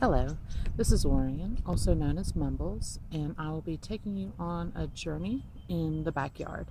Hello, this is Orion, also known as Mumbles, and I will be taking you on a journey in the backyard.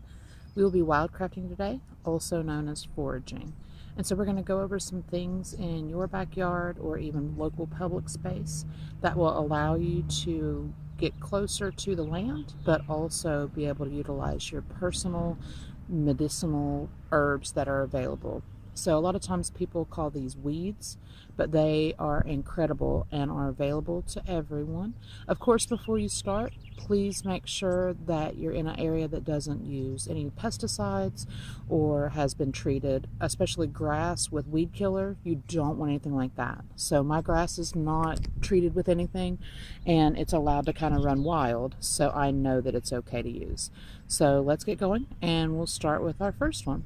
We will be wildcrafting today, also known as foraging. And so we're going to go over some things in your backyard or even local public space that will allow you to get closer to the land, but also be able to utilize your personal medicinal herbs that are available. So a lot of times people call these weeds, but they are incredible and are available to everyone. Of course, before you start, please make sure that you're in an area that doesn't use any pesticides or has been treated, especially grass with weed killer. You don't want anything like that. So my grass is not treated with anything and it's allowed to kind of run wild, so I know that it's okay to use. So let's get going and we'll start with our first one.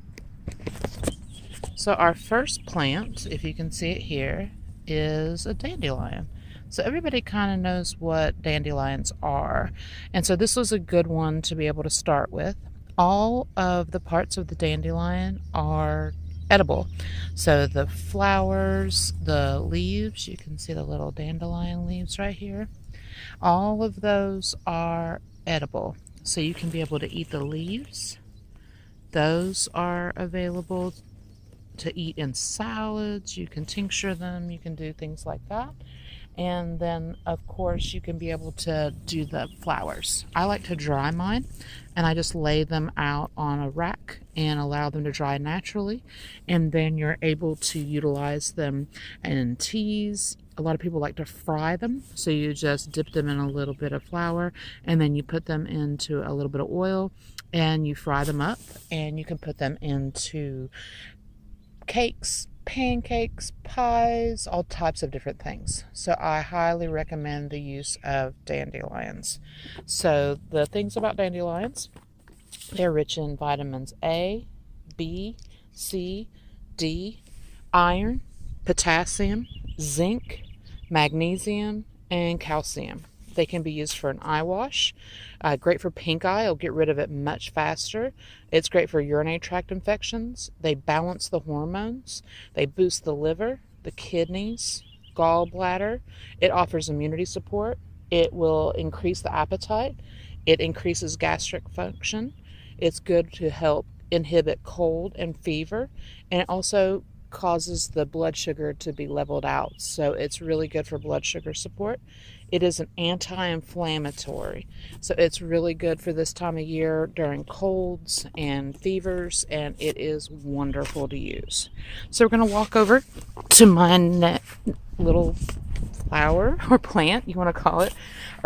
So our first plant, if you can see it here, is a dandelion. So everybody kind of knows what dandelions are. And so this was a good one to be able to start with. All of the parts of the dandelion are edible. So the flowers, the leaves, you can see the little dandelion leaves right here. All of those are edible. So you can be able to eat the leaves. Those are available to eat in salads. You can tincture them, you can do things like that. And then of course you can be able to do the flowers. I like to dry mine and I just lay them out on a rack and allow them to dry naturally, and then you're able to utilize them in teas. A lot of people like to fry them, so you just dip them in a little bit of flour and then you put them into a little bit of oil and you fry them up, and you can put them into cakes, pancakes, pies, all types of different things. So I highly recommend the use of dandelions. So the things about dandelions, they're rich in vitamins A, B, C, D, iron, potassium, zinc, magnesium, and calcium. They can be used for an eye wash. Great for pink eye. It'll get rid of it much faster. It's great for urinary tract infections. They balance the hormones. They boost the liver, the kidneys, gallbladder. It offers immunity support. It will increase the appetite. It increases gastric function. It's good to help inhibit cold and fever. And it also causes the blood sugar to be leveled out. So it's really good for blood sugar support. It is an anti-inflammatory. So it's really good for this time of year during colds and fevers, and it is wonderful to use. So we're going to walk over to my little flower or plant, you want to call it,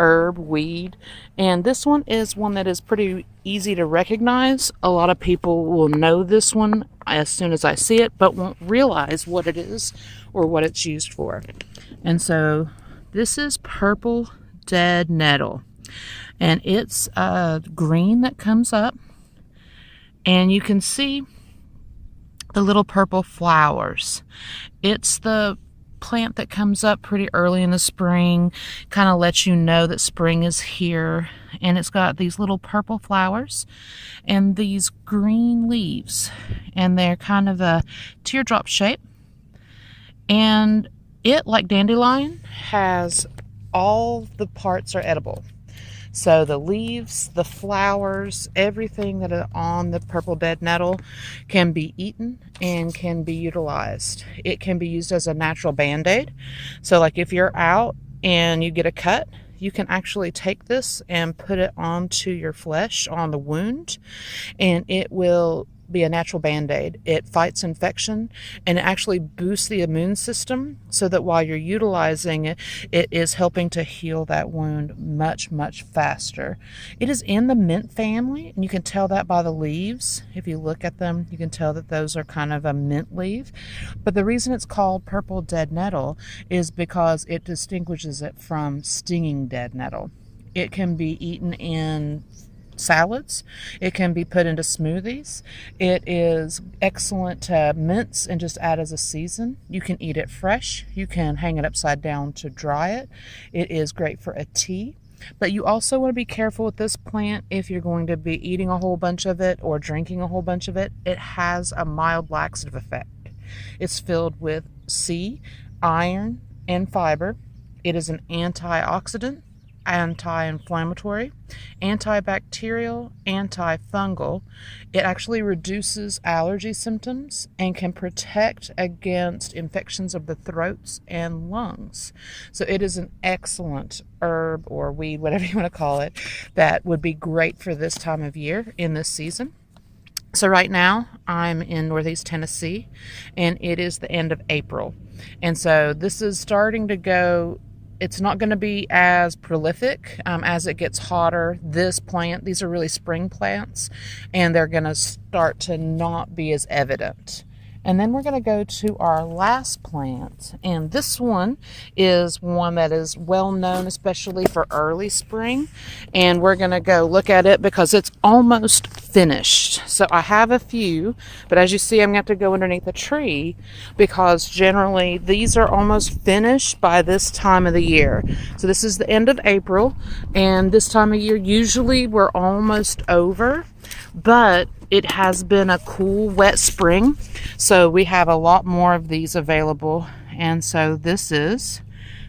herb, weed. And this one is one that is pretty easy to recognize. A lot of people will know this one as soon as I see it, but won't realize what it is or what it's used for. And so this is purple dead nettle. And it's green that comes up. And you can see the little purple flowers. It's the plant that comes up pretty early in the spring, kind of lets you know that spring is here, and it's got these little purple flowers and these green leaves, and they're kind of a teardrop shape. And it, like dandelion, has all the parts are edible. So the leaves, the flowers, everything that is on the purple dead nettle can be eaten and can be utilized. It can be used as a natural band-aid. So like if you're out and you get a cut, you can actually take this and put it onto your flesh on the wound, and it will be a natural band-aid. It fights infection and it actually boosts the immune system, so that while you're utilizing it, it is helping to heal that wound much faster. It is in the mint family, and you can tell that by the leaves. If you look at them, you can tell that those are kind of a mint leaf. But the reason it's called purple dead nettle is because it distinguishes it from stinging dead nettle. It can be eaten in salads. It can be put into smoothies. It is excellent to mince and just add as a season. You can eat it fresh. You can hang it upside down to dry it. It is great for a tea. But you also want to be careful with this plant if you're going to be eating a whole bunch of it or drinking a whole bunch of it. It has a mild laxative effect. It's filled with C, iron, and fiber. It is an antioxidant, anti-inflammatory, antibacterial, antifungal. It actually reduces allergy symptoms and can protect against infections of the throats and lungs. So it is an excellent herb or weed, whatever you want to call it, that would be great for this time of year in this season. So right now I'm in Northeast Tennessee and it is the end of April. And so this is starting to go, it's not going to be as prolific as it gets hotter. These are really spring plants, and they're going to start to not be as evident. And then we're going to go to our last plant, and this one is one that is well known, especially for early spring. And we're going to go look at it because it's almost finished. So I have a few, but as you see, I'm going to have to go underneath a tree because generally these are almost finished by this time of the year. So this is the end of April, and this time of year, usually we're almost over, but it has been a cool, wet spring, so we have a lot more of these available. And so this is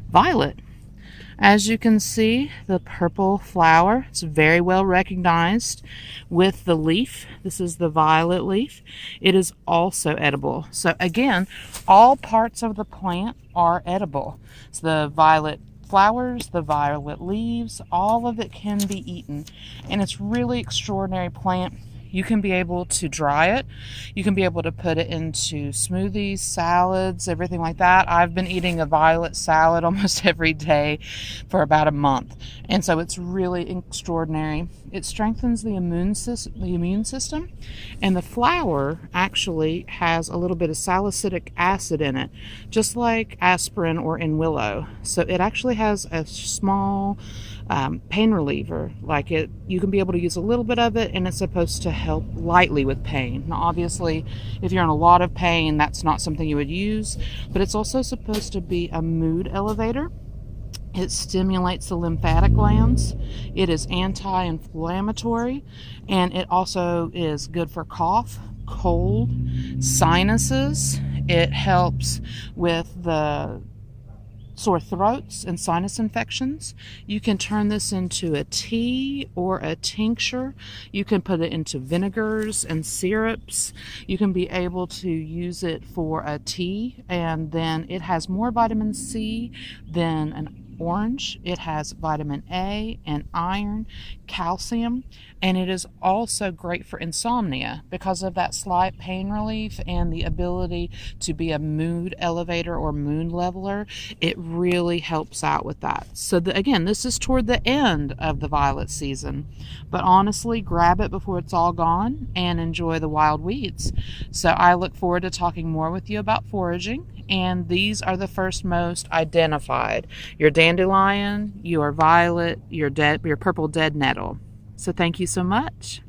violet. As you can see, the purple flower, it's very well recognized with the leaf. This is the violet leaf. It is also edible. So again, all parts of the plant are edible. So the violet flowers, the violet leaves, all of it can be eaten. And it's really extraordinary plant. You can be able to dry it. You can be able to put it into smoothies, salads, everything like that. I've been eating a violet salad almost every day for about a month. And so it's really extraordinary. It strengthens the immune system. And the flower actually has a little bit of salicylic acid in it, just like aspirin or in willow. So it actually has a small pain reliever. You can be able to use a little bit of it, and it's supposed to help lightly with pain. Now obviously if you're in a lot of pain, that's not something you would use, but it's also supposed to be a mood elevator. It stimulates the lymphatic glands. It is anti-inflammatory, and it also is good for cough, cold, sinuses. It helps with the sore throats and sinus infections. You can turn this into a tea or a tincture. You can put it into vinegars and syrups. You can be able to use it for a tea, and then it has more vitamin C than an orange. It has vitamin A and iron, calcium, and it is also great for insomnia because of that slight pain relief and the ability to be a mood elevator or mood leveler. It really helps out with that. So again, this is toward the end of the violet season, but honestly, grab it before it's all gone and enjoy the wild weeds. So I look forward to talking more with you about foraging. And these are the first most identified: your dandelion, your violet, your purple dead nettle. So thank you so much.